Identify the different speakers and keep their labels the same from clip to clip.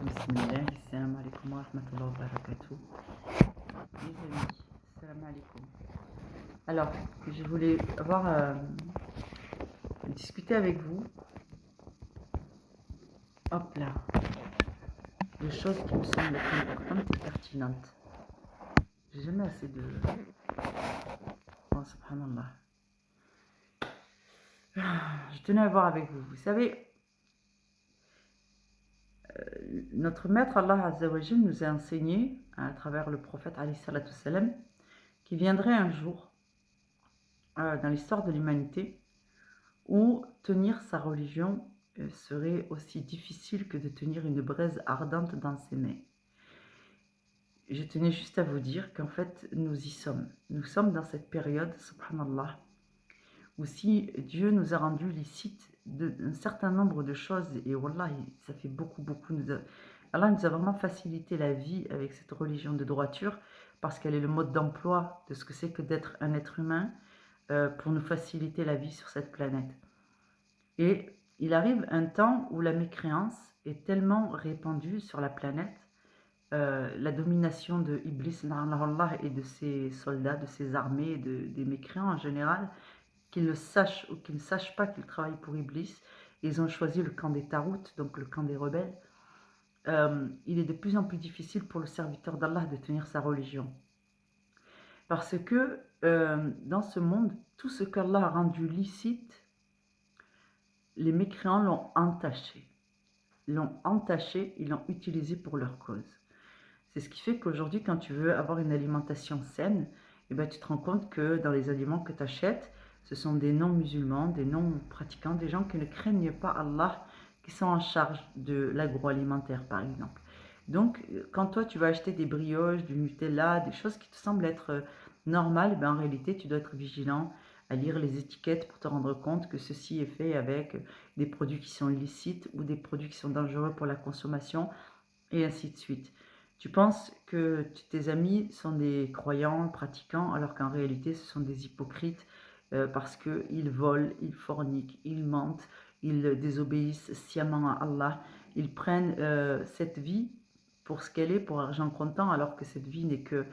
Speaker 1: Bismillah, salam alaikum wa rahmatullahi wa barakatuh. Les amis, salam alaikum. Alors, je voulais discuter avec vous, hop là, de choses qui me semblent importantes et pertinentes. J'ai jamais assez de... Oh, subhanallah. Je tenais à voir avec vous. Vous savez, notre maître Allah Azza wa Jal nous a enseigné, à travers le prophète alayhi salatu salam, qu'il viendrait un jour dans l'histoire de l'humanité où tenir sa religion serait aussi difficile que de tenir une braise ardente dans ses mains. Je tenais juste à vous dire qu'en fait, nous y sommes. Nous sommes dans cette période, subhanallah, où si Dieu nous a rendu licite d'un certain nombre de choses, et wallah, ça fait beaucoup, Allah nous a vraiment facilité la vie avec cette religion de droiture, parce qu'elle est le mode d'emploi de ce que c'est que d'être un être humain, pour nous faciliter la vie sur cette planète. Et il arrive un temps où la mécréance est tellement répandue sur la planète, la domination de Iblis et de ses soldats, de ses armées, des mécréants en général, qu'ils le sachent ou qu'ils ne sachent pas qu'ils travaillent pour Iblis, ils ont choisi le camp des Tarout, donc le camp des rebelles. Il est de plus en plus difficile pour le serviteur d'Allah de tenir sa religion. Parce que dans ce monde, tout ce qu'Allah a rendu licite, les mécréants l'ont entaché. Ils l'ont utilisé pour leur cause. C'est ce qui fait qu'aujourd'hui, quand tu veux avoir une alimentation saine, eh ben, tu te rends compte que dans les aliments que tu achètes, ce sont des non-musulmans, des non-pratiquants, des gens qui ne craignent pas Allah, qui sont en charge de l'agroalimentaire, par exemple. Donc, quand toi, tu vas acheter des brioches, du Nutella, des choses qui te semblent être normales, eh ben, en réalité, tu dois être vigilant à lire les étiquettes pour te rendre compte que ceci est fait avec des produits qui sont illicites ou des produits qui sont dangereux pour la consommation, et ainsi de suite. Tu penses que tes amis sont des croyants, pratiquants, alors qu'en réalité, ce sont des hypocrites parce qu'ils volent, ils forniquent, ils mentent, ils désobéissent sciemment à Allah. Ils prennent cette vie pour ce qu'elle est, pour argent comptant, alors que cette vie n'est que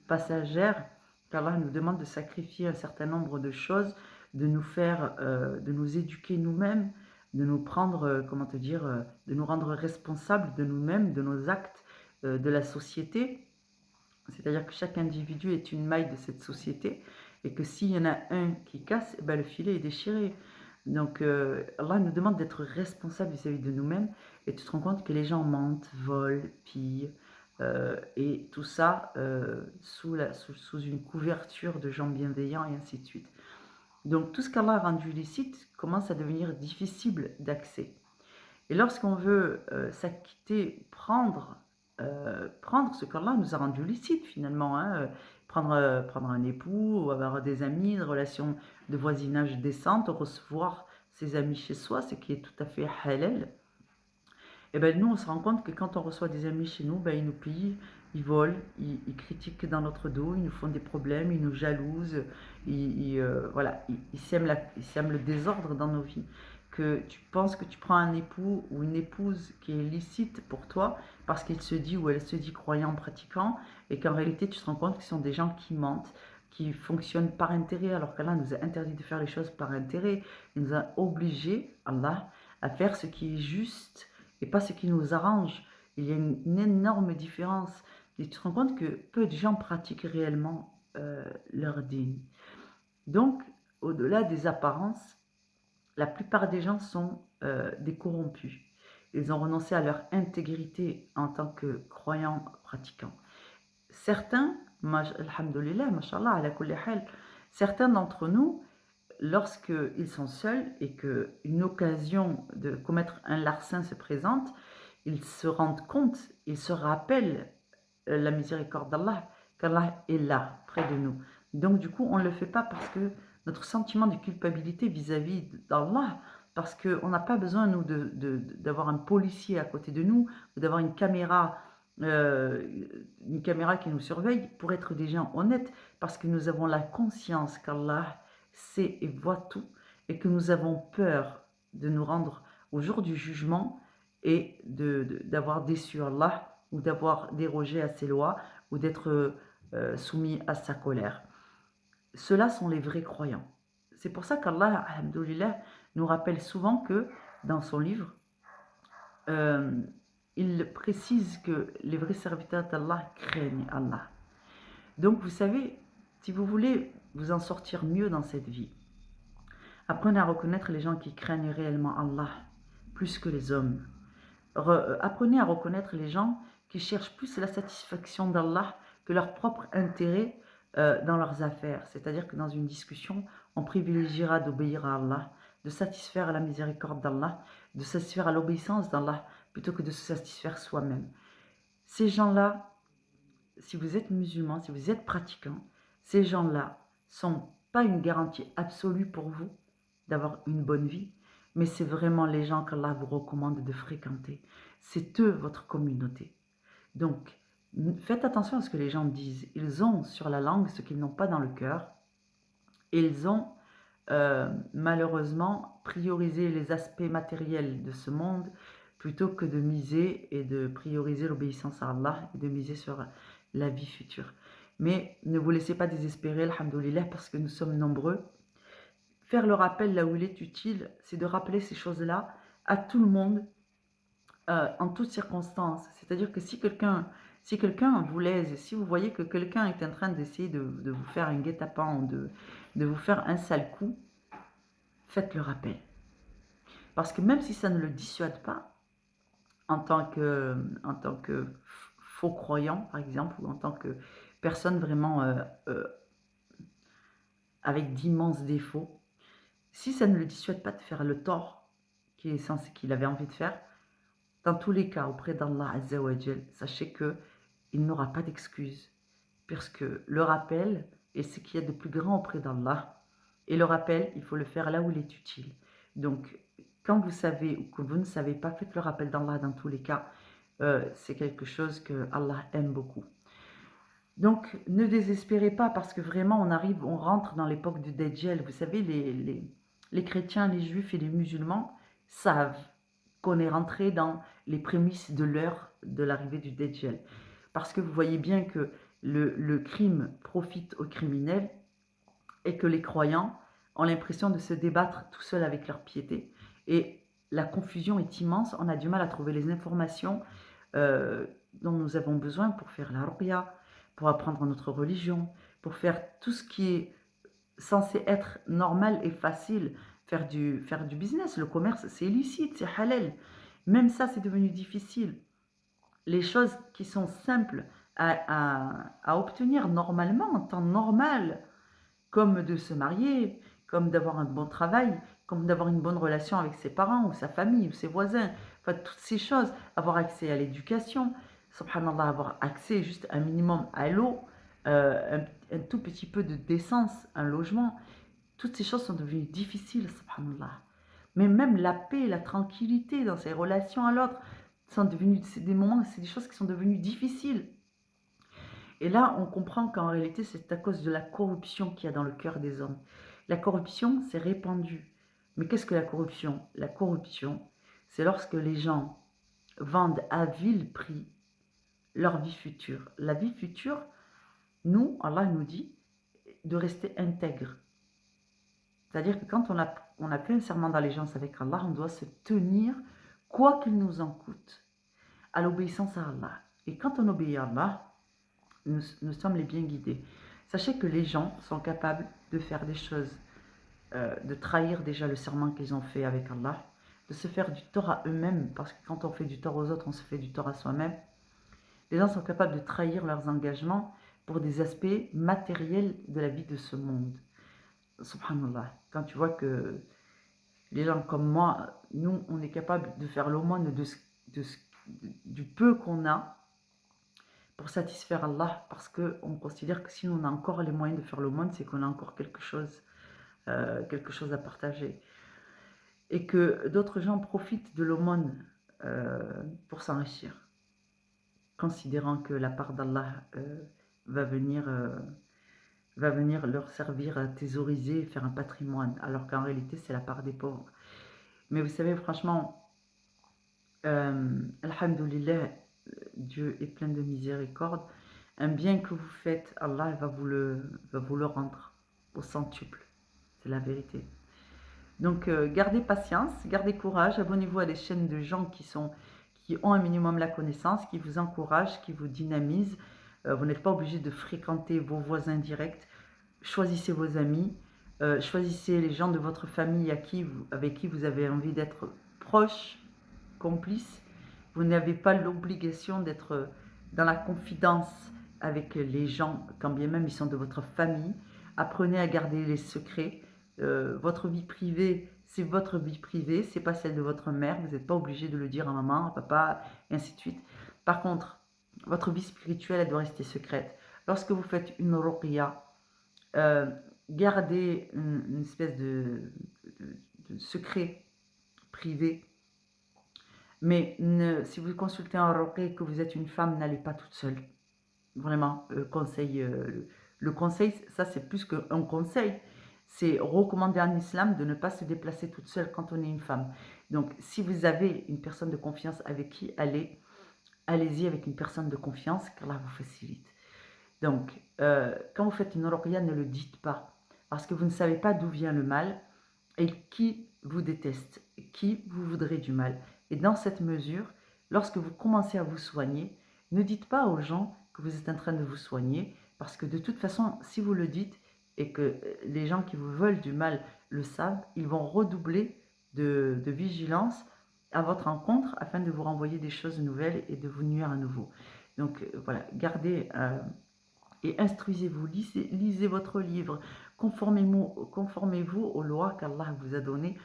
Speaker 1: passagère, qu'Allah nous demande de sacrifier un certain nombre de choses, de nous faire, de nous éduquer nous-mêmes, de nous prendre, de nous rendre responsables de nous-mêmes, de nos actes, de la société. C'est-à-dire que chaque individu est une maille de cette société et que s'il y en a un qui casse, eh ben, le filet est déchiré. Donc Allah nous demande d'être responsables vis-à-vis de nous-mêmes et tu te rends compte que les gens mentent, volent, pillent et tout ça sous une couverture de gens bienveillants et ainsi de suite. Donc tout ce qu'Allah a rendu licite commence à devenir difficile d'accès. Et lorsqu'on veut s'acquitter, prendre ce qu'Allah nous a rendu licite finalement, hein, prendre un époux, ou avoir des amis, une relation de voisinage décente, recevoir ses amis chez soi, ce qui est tout à fait halal. Et ben nous on se rend compte que quand on reçoit des amis chez nous, ben, ils nous pillent, ils volent, ils critiquent dans notre dos, ils nous font des problèmes, ils nous jalousent, voilà, ils sèment le désordre dans nos vies. Que tu penses que tu prends un époux ou une épouse qui est licite pour toi parce qu'il se dit ou elle se dit croyant, pratiquant, et qu'en réalité tu te rends compte que ce sont des gens qui mentent, qui fonctionnent par intérêt, alors qu'Allah nous a interdit de faire les choses par intérêt. Il nous a obligés, Allah, à faire ce qui est juste et pas ce qui nous arrange. Il y a une énorme différence. Et tu te rends compte que peu de gens pratiquent réellement leur dîn. Donc, au-delà des apparences, la plupart des gens sont des corrompus. Ils ont renoncé à leur intégrité en tant que croyants pratiquants. Certains, alhamdoulilah, mashallah, ala kulli hal, certains d'entre nous, lorsqu'ils sont seuls et qu'une occasion de commettre un larcin se présente, ils se rendent compte, ils se rappellent la miséricorde d'Allah, qu'Allah est là, près de nous. Donc du coup, on ne le fait pas parce que notre sentiment de culpabilité vis-à-vis d'Allah, parce qu'on n'a pas besoin, nous, d'avoir un policier à côté de nous, ou d'avoir une caméra qui nous surveille pour être des gens honnêtes, parce que nous avons la conscience qu'Allah sait et voit tout, et que nous avons peur de nous rendre au jour du jugement et d'avoir déçu Allah ou d'avoir dérogé à ses lois ou d'être soumis à sa colère. Ceux-là sont les vrais croyants. C'est pour ça qu'Allah, alhamdoulilah, nous rappelle souvent que dans son livre, euh, il précise que les vrais serviteurs d'Allah craignent Allah. Donc vous savez, si vous voulez vous en sortir mieux dans cette vie, apprenez à reconnaître les gens qui craignent réellement Allah plus que les hommes. Apprenez à reconnaître les gens qui cherchent plus la satisfaction d'Allah que leur propre intérêt dans leurs affaires. C'est-à-dire que dans une discussion, on privilégiera d'obéir à Allah, de satisfaire à la miséricorde d'Allah, de satisfaire à l'obéissance d'Allah, plutôt que de se satisfaire soi-même. Ces gens-là, si vous êtes musulman, si vous êtes pratiquant, ces gens-là sont pas une garantie absolue pour vous d'avoir une bonne vie, mais c'est vraiment les gens qu'Allah vous recommande de fréquenter. C'est eux votre communauté. Donc, faites attention à ce que les gens disent. Ils ont sur la langue ce qu'ils n'ont pas dans le cœur. Et ils ont malheureusement priorisé les aspects matériels de ce monde plutôt que de miser et de prioriser l'obéissance à Allah et de miser sur la vie future. Mais ne vous laissez pas désespérer, alhamdoulilah, parce que nous sommes nombreux. Faire le rappel là où il est utile, c'est de rappeler ces choses-là à tout le monde, en toutes circonstances. C'est-à-dire que si quelqu'un vous lèse, si vous voyez que quelqu'un est en train d'essayer de vous faire un guet-apens, de vous faire un sale coup, faites le rappel. Parce que même si ça ne le dissuade pas, en tant que faux croyant, par exemple, ou en tant que personne vraiment avec d'immenses défauts, si ça ne le dissuade pas de faire le tort qu'il avait envie de faire, dans tous les cas, auprès d'Allah Azza wa Jal, sachez qu'il n'aura pas d'excuse. Parce que le rappel est ce qu'il y a de plus grand auprès d'Allah. Et le rappel, il faut le faire là où il est utile. Donc, quand vous savez ou que vous ne savez pas, faites le rappel d'Allah dans tous les cas. C'est quelque chose que Allah aime beaucoup. Donc, ne désespérez pas parce que vraiment, on rentre dans l'époque du Dajjal. Vous savez, les chrétiens, les juifs et les musulmans savent qu'on est rentré dans les prémices de l'heure de l'arrivée du Dajjal. Parce que vous voyez bien que le crime profite aux criminels et que les croyants ont l'impression de se débattre tout seuls avec leur piété. Et la confusion est immense, on a du mal à trouver les informations dont nous avons besoin pour faire la ruqya, pour apprendre notre religion, pour faire tout ce qui est censé être normal et facile, faire du business. Le commerce, c'est illicite, c'est halal. Même ça, c'est devenu difficile. Les choses qui sont simples à obtenir normalement, en temps normal, comme de se marier, comme d'avoir un bon travail, comme d'avoir une bonne relation avec ses parents ou sa famille ou ses voisins, enfin toutes ces choses, avoir accès à l'éducation, subhanallah, avoir accès juste un minimum à l'eau, un tout petit peu de décence, un logement, toutes ces choses sont devenues difficiles, subhanallah. Mais même la paix, la tranquillité dans ses relations à l'autre, c'est des moments, c'est des choses qui sont devenues difficiles. Et là, on comprend qu'en réalité, c'est à cause de la corruption qu'il y a dans le cœur des hommes. La corruption, c'est répandu. Mais qu'est-ce que la corruption? La corruption, c'est lorsque les gens vendent à vil prix leur vie future. La vie future, nous, Allah nous dit de rester intègre. C'est-à-dire que quand on a fait un serment d'allégeance avec Allah, on doit se tenir, quoi qu'il nous en coûte, à l'obéissance à Allah. Et quand on obéit à Allah, nous sommes les bien guidés. Sachez que les gens sont capables de faire des choses, de trahir déjà le serment qu'ils ont fait avec Allah, de se faire du tort à eux-mêmes, parce que quand on fait du tort aux autres, on se fait du tort à soi-même. Les gens sont capables de trahir leurs engagements pour des aspects matériels de la vie de ce monde. Subhanallah. Quand tu vois que les gens comme moi, nous, on est capable de faire l'aumône du peu qu'on a pour satisfaire Allah, parce qu'on considère que si on a encore les moyens de faire l'aumône, c'est qu'on a encore quelque chose à partager. Et que d'autres gens profitent de l'aumône pour s'enrichir, considérant que la part d'Allah va venir leur servir à thésauriser et faire un patrimoine, alors qu'en réalité c'est la part des pauvres. Mais vous savez, franchement, Alhamdulillah, Dieu est plein de miséricorde. Un bien que vous faites, Allah va vous le rendre au centuple. C'est la vérité. Donc, gardez patience, gardez courage, abonnez-vous à des chaînes de gens qui ont un minimum la connaissance, qui vous encouragent, qui vous dynamisent. Vous n'êtes pas obligé de fréquenter vos voisins directs. Choisissez vos amis, choisissez les gens de votre famille avec qui vous avez envie d'être proche, complice. Vous n'avez pas l'obligation d'être dans la confidence avec les gens, quand bien même ils sont de votre famille. Apprenez à garder les secrets. Votre vie privée, c'est votre vie privée, c'est pas celle de votre mère. Vous n'êtes pas obligé de le dire à maman, à papa, et ainsi de suite. Par contre, votre vie spirituelle, elle doit rester secrète. Lorsque vous faites une ruqya, euh, gardez une espèce de secret privé. Mais si vous consultez un ruqya et que vous êtes une femme, n'allez pas toute seule. Vraiment, le conseil, ça c'est plus qu'un conseil. C'est recommandé en islam de ne pas se déplacer toute seule quand on est une femme. Donc, si vous avez une personne de confiance avec qui aller, allez-y avec une personne de confiance, car là, vous facilite. Donc, quand vous faites une ruqya, ne le dites pas, parce que vous ne savez pas d'où vient le mal et qui vous déteste, qui vous voudrait du mal. Et dans cette mesure, lorsque vous commencez à vous soigner, ne dites pas aux gens que vous êtes en train de vous soigner, parce que de toute façon, si vous le dites et que les gens qui vous veulent du mal le savent, ils vont redoubler de vigilance à votre encontre afin de vous renvoyer des choses nouvelles et de vous nuire à nouveau. Donc voilà, gardez et instruisez-vous, lisez votre livre, conformez-vous aux lois qu'Allah vous a données,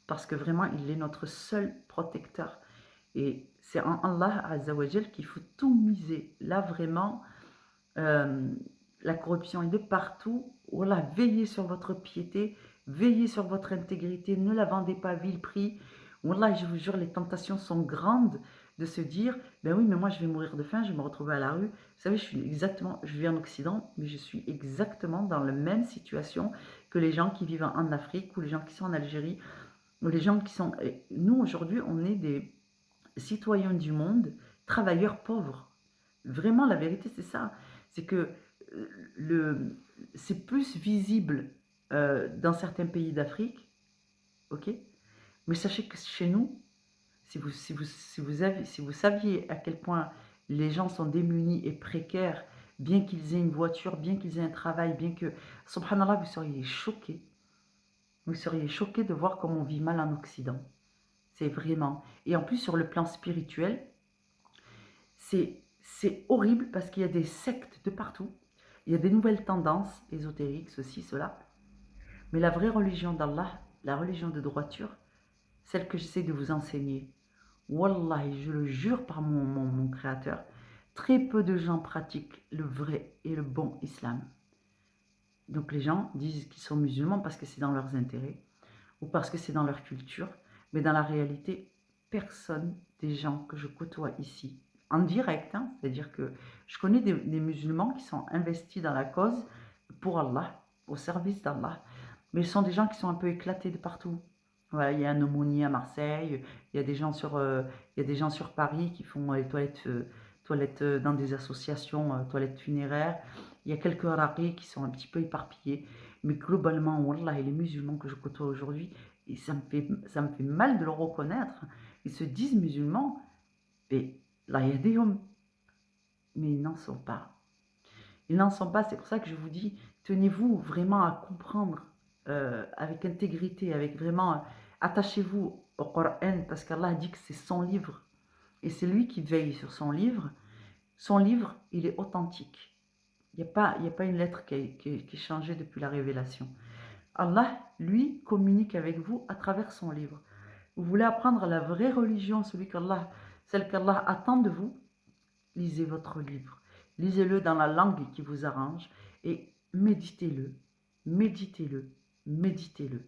Speaker 1: parce que vraiment, il est notre seul protecteur. Et c'est en Allah Azzawajal qu'il faut tout miser. Là, vraiment, euh, la corruption est de partout. Voilà, veillez sur votre piété, veillez sur votre intégrité, ne la vendez pas à vil prix. Wallah, je vous jure, les tentations sont grandes de se dire, ben oui, mais moi je vais mourir de faim, je vais me retrouver à la rue. Vous savez, je vis en Occident, mais je suis exactement dans la même situation que les gens qui vivent en Afrique ou les gens qui sont en Algérie ou les gens qui sont... Nous, aujourd'hui, on est des citoyens du monde, travailleurs pauvres. Vraiment, la vérité, c'est ça. C'est que c'est plus visible dans certains pays d'Afrique, ok? Mais sachez que chez nous, si vous saviez à quel point les gens sont démunis et précaires, bien qu'ils aient une voiture, bien qu'ils aient un travail, bien que, subhanallah, vous seriez choqués. Vous seriez choqués de voir comment on vit mal en Occident. C'est vraiment. Et en plus, sur le plan spirituel, c'est horrible parce qu'il y a des sectes de partout. Il y a des nouvelles tendances ésotériques, ceci, cela. Mais la vraie religion d'Allah, la religion de droiture, celle que j'essaie de vous enseigner, Wallahi, je le jure par mon créateur, très peu de gens pratiquent le vrai et le bon islam. Donc les gens disent qu'ils sont musulmans parce que c'est dans leurs intérêts ou parce que c'est dans leur culture. Mais dans la réalité, personne des gens que je côtoie ici, en direct, hein, c'est-à-dire que je connais des musulmans qui sont investis dans la cause pour Allah, au service d'Allah, mais ce sont des gens qui sont un peu éclatés de partout. Voilà, il y a un aumônier à Marseille, il y a des gens sur Paris qui font les toilettes dans des associations, toilettes funéraires. Il y a quelques raris qui sont un petit peu éparpillés. Mais globalement, Wallah, et les musulmans que je côtoie aujourd'hui, et ça me fait mal de le reconnaître, ils se disent musulmans, mais là, il y a des hommes, mais ils n'en sont pas. Ils n'en sont pas, c'est pour ça que je vous dis, tenez-vous vraiment à comprendre avec intégrité, avec vraiment, attachez-vous au Coran, parce qu'Allah dit que c'est son livre, et c'est lui qui veille sur son livre. Son livre, il est authentique. Il n'y a pas une lettre qui est changée depuis la révélation. Allah, lui, communique avec vous à travers son livre. Vous voulez apprendre la vraie religion, celle qu'Allah attend de vous, lisez votre livre. Lisez-le dans la langue qui vous arrange et méditez-le, méditez-le, méditez-le.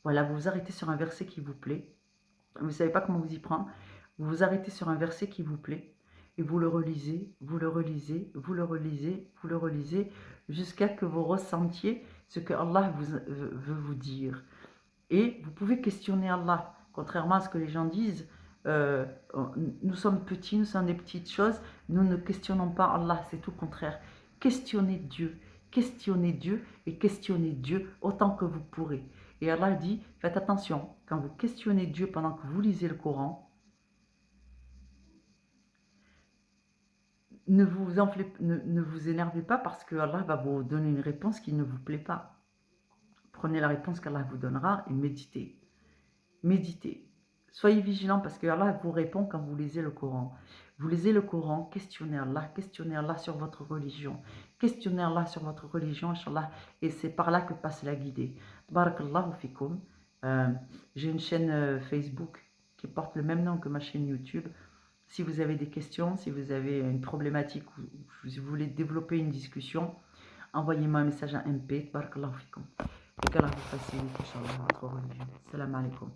Speaker 1: Voilà, vous vous arrêtez sur un verset qui vous plaît. Vous ne savez pas comment vous y prendre. Vous vous arrêtez sur un verset qui vous plaît et vous le relisez, vous le relisez, vous le relisez, vous le relisez, jusqu'à ce que vous ressentiez ce que Allah veut vous dire. Et vous pouvez questionner Allah, contrairement à ce que les gens disent. nous sommes petits, nous sommes des petites choses, nous ne questionnons pas Allah, c'est tout le contraire. Questionnez Dieu et questionnez Dieu autant que vous pourrez. Et Allah dit, faites attention, quand vous questionnez Dieu pendant que vous lisez le Coran, ne vous énervez pas parce que Allah va vous donner une réponse qui ne vous plaît pas. Prenez la réponse qu'Allah vous donnera et méditez. Méditez. Soyez vigilants parce que Allah vous répond quand vous lisez le Coran. Vous lisez le Coran, questionnez Allah sur votre religion. Questionnez Allah sur votre religion, Inch'Allah, et c'est par là que passe la guidée. Barakallahu fikum. J'ai une chaîne Facebook qui porte le même nom que ma chaîne YouTube. Si vous avez des questions, si vous avez une problématique ou si vous voulez développer une discussion, envoyez-moi un message à MP. Barakallahu fikum. Et qu'Allah vous facilite, Inch'Allah, votre religion. Salam alaikum.